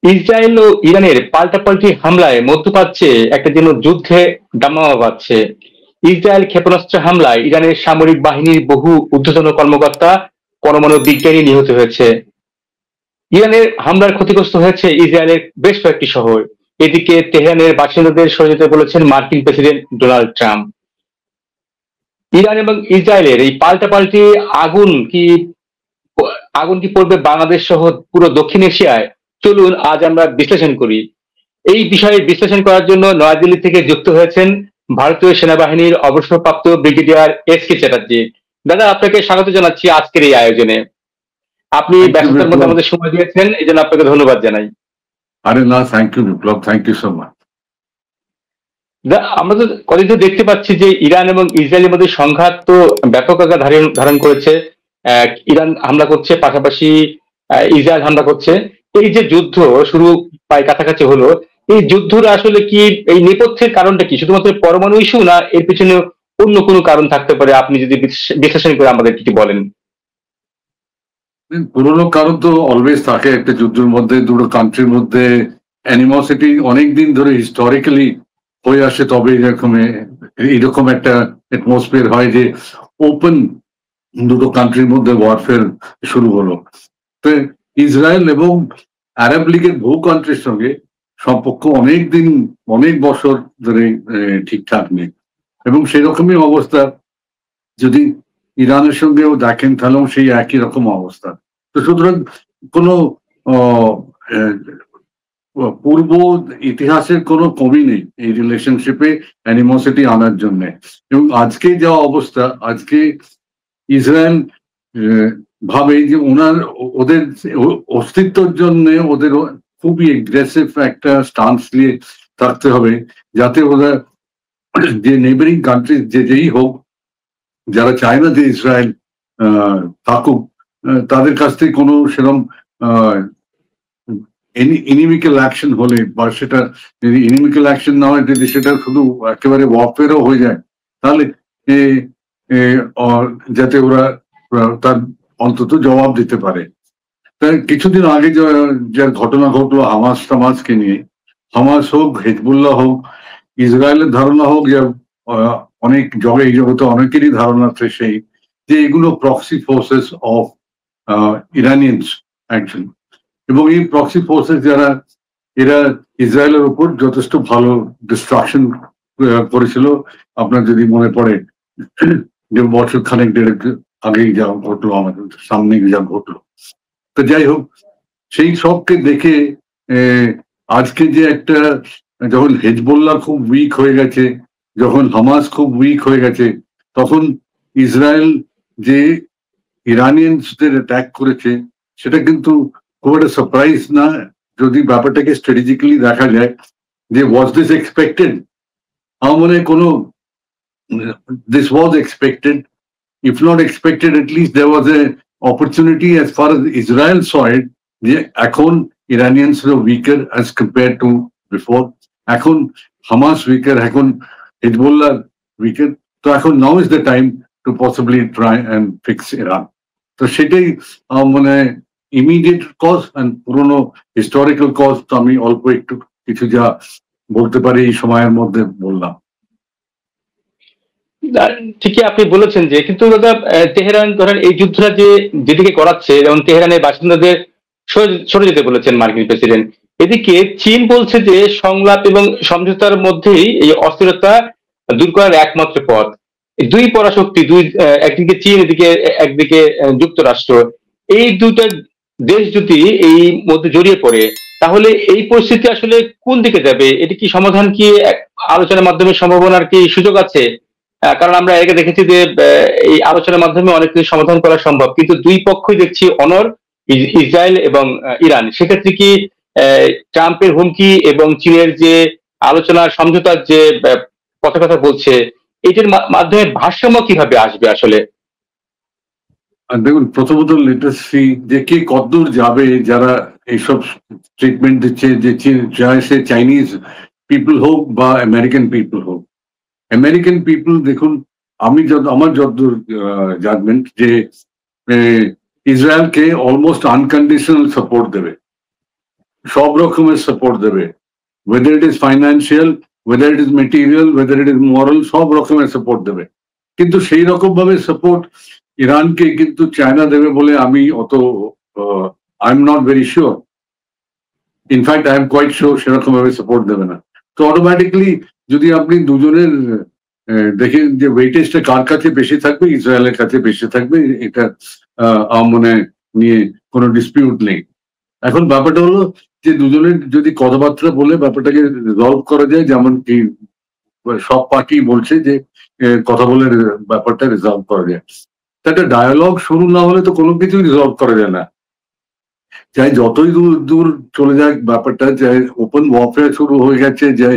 Israel ও ইরানের পাল্টাপাল্টি হামলায় মধ্যপ্রাচ্যে একটা যেন যুদ্ধে দামামা বাজছে। ইসরায়েল ক্ষেপণাস্ত্র হামলায় ইরানের সামরিক বাহিনীর বহু ঊর্ধ্বতন কর্মকর্তা, পরমাণু বিজ্ঞানী নিহত হয়েছে। ইরানের হামলার ক্ষতিগ্রস্ত হয়েছে ইসরায়েলের বেশ কয়েকটি শহর। এদিকে তেহরানের বাসিন্দাদের সরে যেতে বলেছেন মার্কিন প্রেসিডেন্ট ডোনাল্ড ট্রাম্প। ইরান এবং ইসরায়েলের এই পাল্টাপাল্টি আগুন কি আগুন কি পড়বে বাংলাদেশ সহ পুরো দক্ষিণ এশিয়ায়? চলুন আজ আমরা বিশ্লেষণ করি। এই বিষয়ে বিশ্লেষণ করার জন্য নয়াদিল্লি থেকে যুক্ত হয়েছেন ভারতীয় সেনাবাহিনীর অবসরপ্রাপ্ত ব্রিগেডিয়ার এস কে চ্যাটার্জি। দাদা, আপনাকে স্বাগত জানাচ্ছি আজকের এই আয়োজনে। আপনি থ্যাংক ইউ ব্যস্ততার মধ্যে বিপ্লব। আমাদের সময় দিয়েছেন, এই জন্য আপনাকে ধন্যবাদ জানাই। আরে না, thank you Biplab, thank you so much. আমরা তো কদিন ধরে দেখতে পাচ্ছি যে ইরান এবং ইসরায়েলের মধ্যে সংঘাত তো ব্যাপক আকার ধারণ করেছে। ইরান হামলা করছে, পাশাপাশি ইসরায়েল হামলা করছে। এই যে যুদ্ধ শুরু প্রায় কাছাকাছি হলো, এই যুদ্ধটা আসলে কি, এই নেপথ্যের কারণটা কি? শুধুমাত্র পরমাণু ইস্যু, না এর পিছনে অন্য কোনো কারণ থাকতে পারে? আপনি যদি বিশ্লেষণ করে আমাদের কিছু বলেন। পুরোনো কারণ তো অলওয়েজ থাকে একটা যুদ্ধের মধ্যে, দুটো কান্ট্রির মধ্যে অ্যানিমোসিটি অনেকদিন ধরে হিস্টোরিক্যালি হয়ে আসে। তবে এরকম একটা অ্যাটমসফিয়ার হয় যে ওপেন দুটো কান্ট্রির মধ্যে ওয়ারফেয়ার শুরু হলো। তো ইসরায়েল এবং আরব লীগের বহু কান্ট্রির সঙ্গে সম্পর্ক অনেক দিন, অনেক বছর ধরে ঠিকঠাক নেই, এবং সেরকমই অবস্থা যদি ইরানের সঙ্গেও দেখেন তাহলেও সেই একই রকম অবস্থা। তো সুতরাং কোনো আহ, পূর্ব ইতিহাসের কোনো কমি নেই এই রিলেশনশিপে অ্যানিমোসিটি আনার জন্য। এবং আজকে যা অবস্থা, আজকে ইসরায়েল ভাবে যে ওদের অস্তিত্বের জন্য ওদের খুবই এগ্রেসিভ একটা স্টান্স নিয়ে থাকতে হবে, যাতে ওরা যে নেবারিং কান্ট্রি যেই হোক, যারা চায় না যে ইসরায়েল থাকুক, তাদের কাছ থেকে কোনো সেরকম ইনিমিক্যাল অ্যাকশন হলে, বা সেটা যদি ইনিমিক্যাল অ্যাকশন না হয়, যদি সেটা শুধু একেবারে ওয়ারফেয়ারও হয়ে যায়, তাহলে যাতে ওরা তার অন্তত জবাব দিতে পারে। তাই কিছুদিন আগে যে ঘটনা ঘটলো হামাস টামাসকে নিয়ে, হামাস হোক, হেজবুল্লাহ হোক, ইসরায়েলের ধারণা হোক, যে অনেক এই জগতে অনেকেরই ধারণা সেই যে এগুলো প্রক্সি ফোর্সেস অফ ইরানিয়ানস অ্যাকচুয়ালি। এবং এই প্রক্সি ফোর্সেস যারা, এরা ইসরায়েলের উপর যথেষ্ট ভালো ডিস্ট্রাকশন করেছিল। আপনার যদি মনে পড়ে যে বছর খানেক দেড়েক আগেই যা ঘটলো, আমাদের সামনে যা ঘটলো। তো যাই হোক, সেই সবকে দেখে আজকে যে একটা, যখন হেজবুল্লাহ খুব উইক হয়ে গেছে, যখন হামাস খুব উইক হয়ে গেছে, তখন ইসরায়েল যে ইরানিয়ানসদের অ্যাটাক করেছে, সেটা কিন্তু খুব একটা সারপ্রাইজ না, যদি ব্যাপারটাকে স্ট্র্যাটেজিক্যালি দেখা যায় যে ওয়াজ দিস এক্সপেক্টেড। আমার মনে হয় কোনো, this was expected, if not expected, at least there was a opportunity as far as Israel saw it, যে এখন Iranians were weaker as compared to before. এখন Hamas weaker, এখন Hezbollah weaker. তো এখন now is the time to possibly try and fix Iran. তো সেটাই মানে immediate cause and পুরোনো হিস্টোরিক্যাল কজ। তো আমি অল্প একটু কিছু যা বলতে পারি এই সময়ের মধ্যে বললাম। ঠিকই আপনি বলেছেন, যে কিন্তু দাদা তেহরান ধরেন এই যুদ্ধটা যেদিকে করাচ্ছে, যেমন তেহরানের বাসিন্দাদের সরে যেতে বলেছেন মার্কিন প্রেসিডেন্ট। এদিকে চীন বলছে যে সংলাপ এবং সমঝোতার মধ্যেই এই অস্থিরতা দূর করার একমাত্র পথ। দুই পরাশক্তি, একদিকে চীন, একদিকে যুক্তরাষ্ট্র, এই দুইটা দেশ যদি এই মধ্যে জড়িয়ে পড়ে, তাহলে এই পরিস্থিতি আসলে কোন দিকে যাবে? এটি কি সমাধান, কি আলোচনার মাধ্যমে সম্ভাবনার কি সুযোগ আছে? কারণ আমরা এর আগে দেখেছি যে এই আলোচনার মাধ্যমে অনেক কিছু সমাধান করা সম্ভব, কিন্তু দুই পক্ষই দেখছি অনর, ইসরায়েল এবং ইরান। সেক্ষেত্রে কি ট্রাম্পের হুমকি এবং চীনের যে আলোচনার সমঝোতার যে কথা বলছে, এটির মাধ্যমে ভারসাম্য কিভাবে আসবে আসলে? দেখুন, প্রথমত লেটেস্ট সি যে কে কতদূর যাবে, যারা এইসব ট্রিটমেন্ট দিচ্ছে, যে সে চাইনিজ পিপল হোক বা আমেরিকান পিপল হোক। আমেরিকান পিপল দেখুন, আমার যতদূর জাজমেন্ট, যে ইসরায়েলকে অলমোস্ট আনকন্ডিশনাল সাপোর্ট দেবে। সব রকমের সাপোর্ট দেবে, whether it is financial, whether it is material, whether it is moral, সব রকমের সাপোর্ট দেবে। কিন্তু সেই রকম ভাবে সাপোর্ট ইরানকে কিন্তু চায়না দেবে বলে আমি অত I am not very sure. In fact I am quite sure সেরকম ভাবে সাপোর্ট দেবে না। তো অটোমেটিকলি যদি আপনি দুজনের দেখেন যে ওয়েটেজটা কার কাছে বেশি থাকবে, ইসরায়েলের কাছে বেশি থাকবে, এটা মনে নিয়ে কোনো ডিসপিউট নেই। এখন ব্যাপারটা হলো যে দুজনের যদি কথাবার্তা বলে ব্যাপারটাকে রিজলভ করা যায়, যেমন কি সব পার্টি বলছে যে কথা বলে ব্যাপারটা রিজলভ করা যায়। একটা ডায়ালগ শুরু না হলে তো কোনো কিছুই রিজলভ করা যায় না। চাই যতই দূর দূর চলে যাক ব্যাপারটা, চাই ওপেন ওয়ারফেয়ার শুরু হয়ে গেছে, যে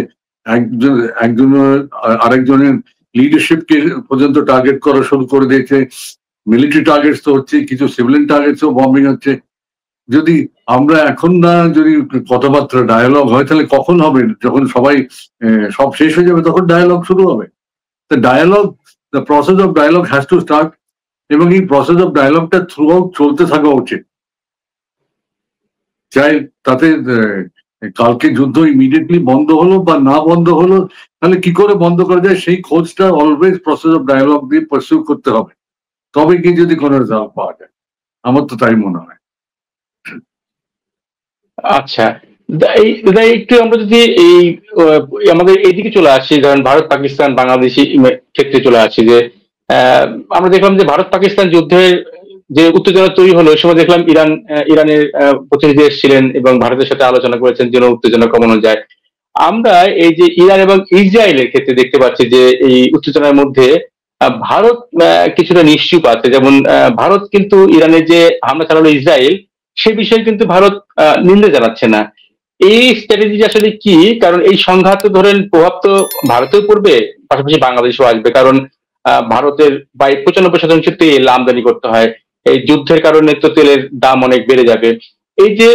একজনের আরেকজনের লিডারশিপকে পর্যন্ত টার্গেট করা শুরু করে দিয়েছে, মিলিটারি টার্গেটস তো হচ্ছে, কিছু সিভিলিয়ান টার্গেটসও বম্বিং হচ্ছে। যদি আমরা এখন না যদি কথাবার্তা ডায়ালগ হয় তাহলে কখন হবে? যখন সবাই সব শেষ হয়ে যাবে তখন ডায়ালগ শুরু হবে। The dialogue, the process of dialogue has to start, এবং এই প্রসেস অফ ডায়ালগটা থ্রু আউট চলতে থাকা উচিত। চাই তাতে কালকে যুদ্ধ ইমিডিয়েটলি বন্ধ হলো বা না বন্ধ হলো, তাহলে কি করে বন্ধ করা যায় সেই খোঁজটা অলওয়েজ প্রসেস অফ ডায়ালগ দিয়ে পারসিউ করতে হবে, তবে কি যদি কোনো রেজাল্ট পাওয়া যায়। আমার তো তাই মনে হয়। আচ্ছা, একটু আমরা যদি এই আমাদের এইদিকে চলে আসি, ধরেন ভারত পাকিস্তান বাংলাদেশি ক্ষেত্রে চলে আসি, যে আমরা দেখলাম যে ভারত পাকিস্তান যুদ্ধের যে উত্তেজনা তৈরি হলো, ওই সময় দেখলাম ইরানের প্রতিনিধি এসেছিলেন এবং ভারতের সাথে আলোচনা করেছেন যেন উত্তেজনা কমানো যায়। আমরা এই যে ইরান এবং ইসরায়েলের ক্ষেত্রে দেখতে পাচ্ছি যে এই উত্তেজনার মধ্যে ভারত কিছুটা নিশ্চুপ আছে। যেমন ভারত কিন্তু ইরানের যে হামলা চালালো ইসরায়েল, সে বিষয়ে কিন্তু ভারত নিন্দা জানাচ্ছে না। এই স্ট্র্যাটেজি আসলে কি? কারণ এই সংঘাত ধরেন প্রভাব তো ভারতেও পড়বে, পাশাপাশি বাংলাদেশও আসবে, কারণ ভারতের 95% তেল আমদানি করতে হয়। এই যুদ্ধের কারণে তো তেলের দাম অনেক বেড়ে যাবে। এই যে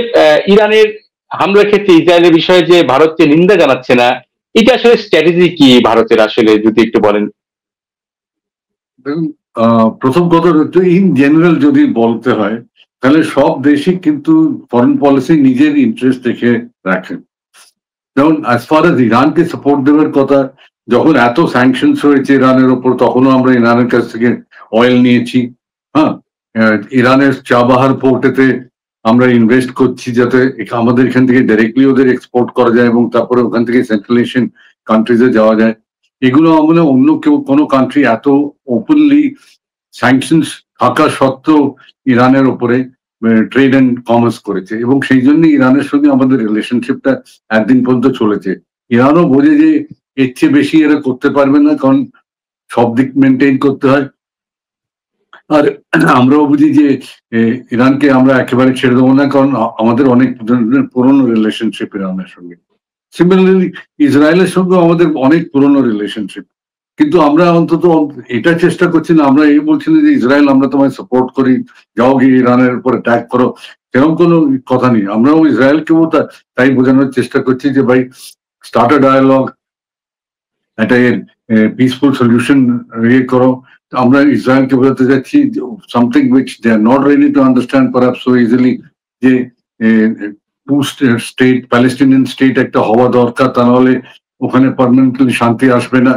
ইরানের হামলার ক্ষেত্রে ইসরায়েলের বিষয়ে যে ভারত যে নিন্দা জানাচ্ছে না, এটা আসলে স্ট্র্যাটেজি কি ভারতের, আসলে যদি একটু বলেন। প্রথম কথা হচ্ছে, ইন জেনারেল যদি বলতে হয় তাহলে সব দেশই কিন্তু ফরেন পলিসি নিজের ইন্টারেস্ট দেখে রাখেন। যেমন অ্যাজ ফার এজ ইরানকে সাপোর্ট দেওয়ার কথা, যখন এত স্যাংশনস হয়েছে ইরানের ওপর, তখনও আমরা ইরানের কাছ থেকে অয়েল নিয়েছি। হ্যাঁ, ইরানের চাবাহার পোর্টেতে আমরা ইনভেস্ট করছি যাতে আমাদের এখান থেকে ডাইরেক্টলি ওদের এক্সপোর্ট করা যায় এবং তারপরে ওখান থেকে সেন্ট্রাল এশিয়ান কান্ট্রিজে যাওয়া যায়। এগুলো আমরা অন্য কেউ কোনো কান্ট্রি এত ওপেনলি স্যাংশনস থাকা সত্ত্বেও ইরানের ওপরে ট্রেড অ্যান্ড কমার্স করেছে, এবং সেই জন্য ইরানের সঙ্গে আমাদের রিলেশনশিপটা একদিন পর্যন্ত চলেছে। ইরানও বোঝে যে এর চেয়ে বেশি এরা করতে পারবে না, কারণ সব দিক মেনটেন করতে হয়। আর আমরাও বুঝি যে ইরানকে আমরা একেবারে ছেড়ে দেবো না, কারণ আমাদের অনেক ধরনের পুরনো রিলেশনশিপ ইরানের সঙ্গে। সিমিলারলি ইসরায়েলের সঙ্গেও আমাদের অনেক পুরনো রিলেশনশিপ, কিন্তু আমরা অন্তত এটা চেষ্টা করছি না, আমরা এই বলছি না যে ইসরায়েল আমরা তোমায় সাপোর্ট করি, যাও গিয়ে ইরানের উপর অ্যাটাক করো, সেরকম কোনো কথা নেই। আমরাও ইসরায়েলকেও তাই বোঝানোর চেষ্টা করছি যে ভাই, স্টার্ট আ ডায়ালগ, একটা পিসফুল সলিউশন ইয়ে করো। আমরা ইসরায়েলকে বোঝাতে যাচ্ছি something which they are not ready to understand perhaps so easily, যে টু স্টেট প্যালেস্টিনিয়ান স্টেট একটা হওয়া দরকার, তা নাহলে ওখানে পার্মানেন্টলি শান্তি আসবে না।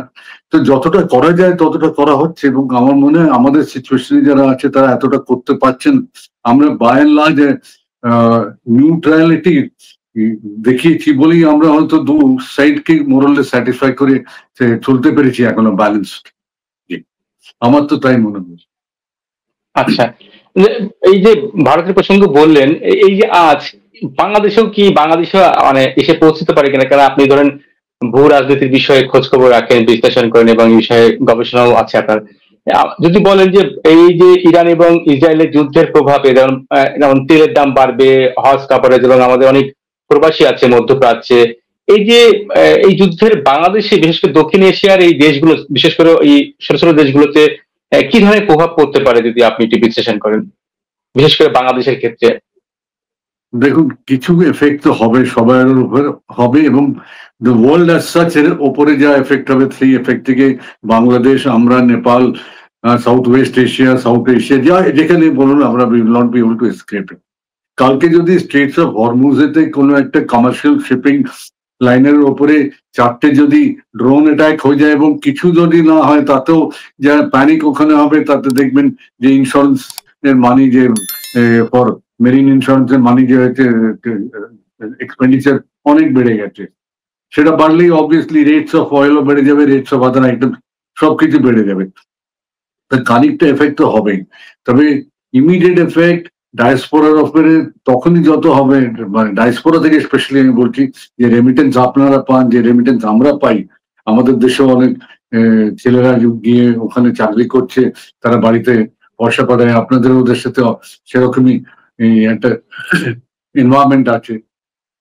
তো যতটা করা যায় ততটা করা হচ্ছে, এবং আমার মনে হয় আমাদের সিচুয়েশনে যারা আছে তারা এতটা করতে পারছেন। আমরা বাই এন্ড লার্জ নিউট্রালিটি দেখিয়েছি বলেই আমরা হয়তো দু সাইডকে মোরালে স্যাটিসফাই করে চলতে পেরেছি এখনো ব্যালেন্সড। আমার তো তাই মনে হয়। আচ্ছা, এই যে ভারতের প্রসঙ্গ বললেন, এই যে আজ বাংলাদেশেও মানে এসে পৌঁছতে পারে কিনা? কারণ আপনি ধরেন ভূ রাজনীতির বিষয়ে খোঁজ খবর রাখেন, বিশ্লেষণ করেন এবং এই বিষয়ে গবেষণাও আছে আপনার। যদি বলেন যে এই যে ইরান এবং ইসরায়েলের যুদ্ধের প্রভাবে যেমন তেলের দাম বাড়বে, হজ কাপড়ের, এবং আমাদের অনেক প্রবাসী আছে মধ্যপ্রাচ্যে, এই যে এই যুদ্ধের বাংলাদেশে বিশেষ করে দক্ষিণ এশিয়ার এই দেশগুলো, বিশেষ করে এই ছোট ছোট দেশগুলোতে কি ধরনের প্রভাব পড়তে পারে যদি আপনি একটু বিশ্লেষণ করেন, বিশেষ করে বাংলাদেশের ক্ষেত্রে? দেখুন, কিছু এফেক্ট তো হবে, সবার উপর হবে, এবং দ্য ওয়ার্ল্ড অ্যাজ সাচ এর ওপরে যা এফেক্ট হবে সেই এফেক্ট থেকে বাংলাদেশ, আমরা, Nepal, south west Asia, south Asia, যা যেখানে বলুন, আমরা will not be able to escape it. কালকে যদি স্ট্রেটস অফ হরমুজেতে কোনো একটা কমার্শিয়াল শিপিং লাইনের ওপরে 4টে যদি ড্রোন অ্যাটাক হয়ে যায় এবং কিছু যদি না হয় তাতেও যা প্যানিক ওখানে হবে, তাতে দেখবেন যে ইন্স্যুরেন্স এর মানি, যে ফর মেরিন ইন্স্যুরেন্স এর মানি যে হচ্ছে এক্সপেন্ডিচার অনেক বেড়ে গেছে। সেটা বাড়লেই অবভিয়াসলি রেটস অফ অয়েলও বেড়ে যাবে, রেটস অফ আদার আইটেম সবকিছু বেড়ে যাবে। খানিকটা এফেক্ট তো হবেই, তবে ইমিডিয়েট এফেক্ট ডায়াসপোরার ওপরে তখনই যত হবে, মানে ডায়াসপোরা থেকে স্পেশালি আমি বলছি, যে রেমিটেন্স আপনারা পান, যে রেমিটেন্স আমরা পাই, আমাদের দেশে অনেক ছেলেরা গিয়ে ওখানে চাকরি করছে, তারা বাড়িতে পয়সা পাঠায়, আপনাদেরও দেশে তো সেরকমই একটা এনভায়রনমেন্ট আছে।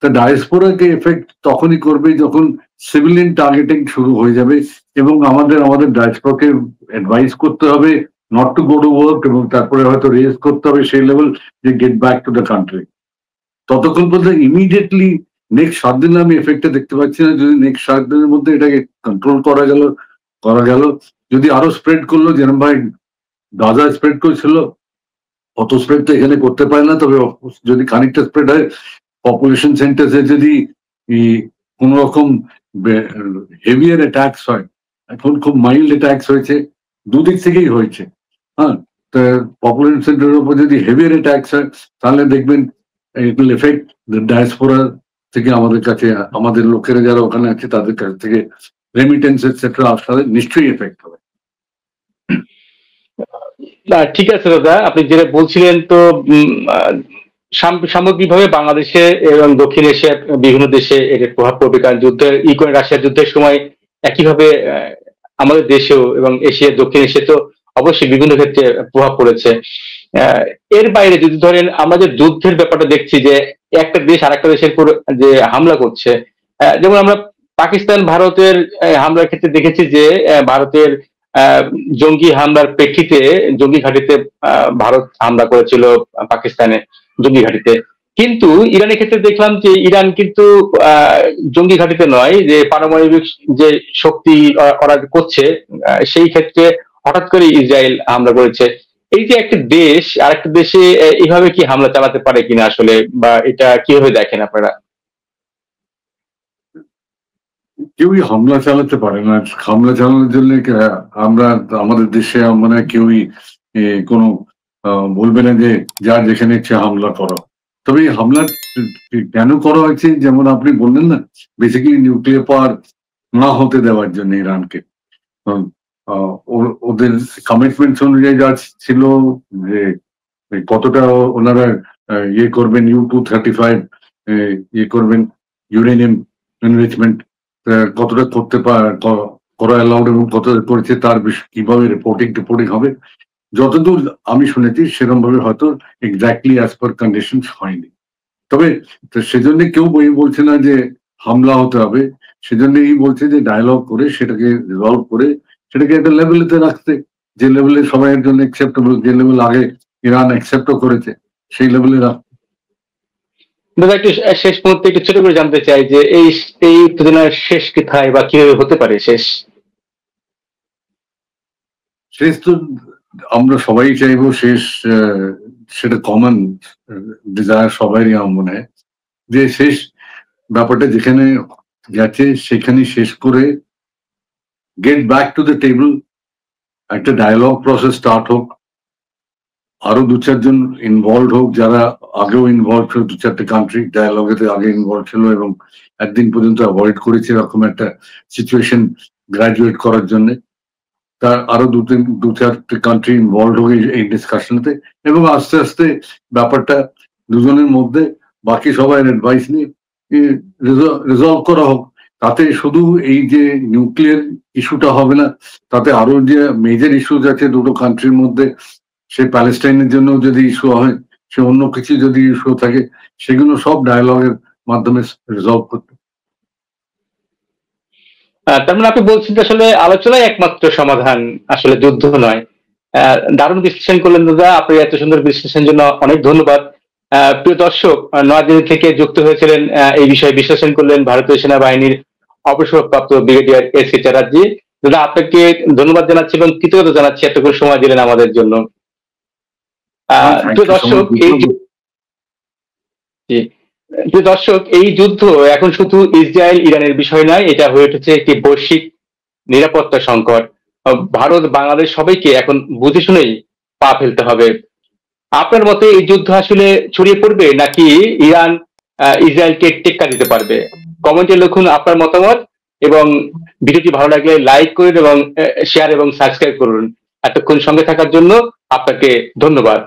তা ডায়াসপোরাকে এফেক্ট তখনই করবে যখন সিভিলিয়ান টার্গেটিং শুরু হয়ে যাবে, এবং আমাদের ডায়াসপোরাকে অ্যাডভাইস করতে হবে not to go to work, এবং তারপরে হয়তো রেজ করতে হবে সেই লেভেল যে get back to the country. ততক্ষণ পর্যন্ত ইমিডিয়েটলি নেক্সট 7 দিনে আমি এফেক্টটা দেখতে পাচ্ছি না। যদি নেক্সট 7 দিনের মধ্যে এটাকে কন্ট্রোল করা গেল, যদি আরো স্প্রেড করলো, যেরকম ভাই গাজা স্প্রেড করেছিল, অত স্প্রেড তো এখানে করতে পারে না, তবে যদি খানিকটা স্প্রেড হয়, পপুলেশন সেন্টার্সে যদি কোন রকম হেভিয়ার অ্যাটাকস হয়, এখন খুব মাইল্ড অ্যাটাকস হয়েছে, দুদিক থেকেই হয়েছে, হ্যাঁ, তো পপুলেশন সেন্টারের উপর যদি হেভিয়ার অ্যাটাকস হয়, তাহলে দেখবেন ইট উইল এফেক্ট ডায়াসপোরা থেকে আমাদের কাছে, আমাদের লোকেরা যারা ওখানে আছে তাদের কাছ থেকে রেমিটেন্স এটসেট্রা আসলে নিশ্চয়ই এফেক্ট হবে। না, ঠিক আছে দাদা, আপনি যেটা বলছিলেন তো সামগ্রিকভাবে বাংলাদেশে এবং দক্ষিণ এশিয়ার বিভিন্ন দেশে এর প্রভাব পড়বে, কারণ যুদ্ধের ইউক্রেন রাশিয়ার যুদ্ধের সময় একইভাবে আমাদের দেশেও এবং এশিয়া দক্ষিণ এশিয়া তো অবশ্যই বিভিন্ন ক্ষেত্রে প্রভাব পড়েছে। এর বাইরে যদি ধরেন আমরা যে যুদ্ধের ব্যাপারটা দেখছি, যে একটা দেশ আরেকটা দেশের উপর যে হামলা করছে, যেমন আমরা পাকিস্তান ভারতের হামলার ক্ষেত্রে দেখেছি যে ভারতের জঙ্গি হামলার প্রেক্ষিতে জঙ্গি ঘাঁটিতে ভারত হামলা করেছিল পাকিস্তানে জঙ্গি ঘাঁটিতে, কিন্তু ইরানের ক্ষেত্রে দেখলাম যে ইরান কিন্তু জঙ্গি ঘাঁটিতে নয়, যে পারমাণবিক যে শক্তি ওরা করছে সেই ক্ষেত্রে হঠাৎ করে ইসরায়েল হামলা করেছে। এই যে একটা দেশ আরেকটা দেশে এইভাবে কি হামলা চালাতে পারে কিনা আসলে, বা এটা কিভাবে দেখেন আপনারা? কেউই হামলা চালাতে পারে না। হামলা চালানোর জন্য আমরা আমাদের দেশে মানে কেউই কোনো বলবে না যে যার যেখানে ইচ্ছে হামলা করো। তবে এই হামলা কেন করা হয়েছে, যেমন আপনি বললেন না, বেসিক্যালি নিউক্লিয়ার পাওয়ার না হতে দেওয়ার জন্য ইরানকে। ওদের কমিটমেন্ট অনুযায়ী যা ছিল, যে কতটা ওনারা ইয়ে করবেন, U-235 ইয়ে করবেন, ইউরেনিয়াম এনরিচমেন্ট কতটা করা অ্যালাউড এবং কতটা করেছে, তার কিভাবে রিপোর্টিং হবে, যতদূর আমি শুনেছি সেরকম ভাবে হয়তো এক্স্যাক্টলি অ্যাজ পার কন্ডিশন হয়নি। তবে সেজন্য কেউ বলছে না যে হামলা হতে হবে, সেজন্য এই বলছে যে ডায়ালগ করে সেটাকে রিজলভ করে সেটাকে একটা লেভেলেতে রাখতে, যে লেভেলে সবাইয়ের জন্য অ্যাকসেপ্টেবল, যে লেভেল আগে ইরান অ্যাকসেপ্টও করেছে সেই লেভেলে রাখতে। দাদা, একটু শেষ মুহূর্তে একটু ছোট করে জানতে চাই যে এই উত্তেজনার শেষ কোথায় বা কিভাবে হতে পারে শেষ? শেষ তো আমরা সবাই চাইবো শেষ, সেটা কমন ডিজায়ার সবারই আমার মনে হয়, যে শেষ ব্যাপারটা যেখানে গেছে সেখানে শেষ করে get back to the table, একটা ডায়ালগ প্রসেস স্টার্ট হোক, আরো 2-4 জন ইনভলভ হোক, যারা আগেও ইনভলভ ছিল, 2-4টে কান্ট্রি ডায়ালগেতে আগে ইনভলভ ছিল এবং একদিন পর্যন্ত অ্যাভয়েড করেছে এরকম একটা সিচুয়েশন গ্রাজুয়েট করার জন্য। তার আরো 2-4টে কান্ট্রি ইনভলভ হোক এই ডিসকাশনতে, এবং আস্তে আস্তে ব্যাপারটা দুজনের মধ্যে বাকি সবাই অ্যাডভাইস নিয়ে রিজলভ করা হোক। তাতে শুধু এই যে নিউক্লিয়ার ইস্যুটা হবে না, তাতে আরো যে মেজর ইস্যুজ আছে দুটো কান্ট্রির মধ্যে, সে প্যালেস্টাইনের জন্য যদি ইস্যু হয়, সে অন্য কিছু যদি ইস্যু থাকে, সেগুলো সব ডায়ালগের মাধ্যমে রিজলভ করতে। তার মানে আপনি বলছেন যে আসলে আলোচনাই একমাত্র সমাধান, আসলে যুদ্ধ নয়। দারুণ বিশ্লেষণ করলেন দাদা, আপনি এত সুন্দর বিশ্লেষণের জন্য অনেক ধন্যবাদ। প্রিয় দর্শক, নয়াদিল্লি থেকে যুক্ত হয়েছিলেন, এই বিষয়ে বিশ্লেষণ করলেন ভারতীয় সেনাবাহিনীর অবসরপ্রাপ্ত ব্রিগেডিয়ার এস কে চ্যাটার্জি। দাদা, আপনাকে ধন্যবাদ জানাচ্ছি এবং কৃতজ্ঞতা জানাচ্ছি এতক্ষণ সময় দিলেন আমাদের জন্য। প্রিয় দর্শক, এই জি। প্রিয় দর্শক, এই যুদ্ধ এখন শুধু ইসরায়েল ইরানের বিষয় নয়, এটা হয়ে উঠেছে একটি বৈশ্বিক নিরাপত্তা সংকট। ভারত বাংলাদেশ সবাইকে এখন বুঝে শুনেই পা ফেলতে হবে। আপনার মতে এই যুদ্ধ আসলে ছড়িয়ে পড়বে নাকি ইরান ইসরায়েলকে টেক্কা দিতে পারবে? কমেন্টে লিখুন আপনার মতামত, এবং ভিডিওটি ভালো লাগলে লাইক করুন এবং শেয়ার এবং সাবস্ক্রাইব করুন। এতক্ষণ সঙ্গে থাকার জন্য আপনাকে ধন্যবাদ।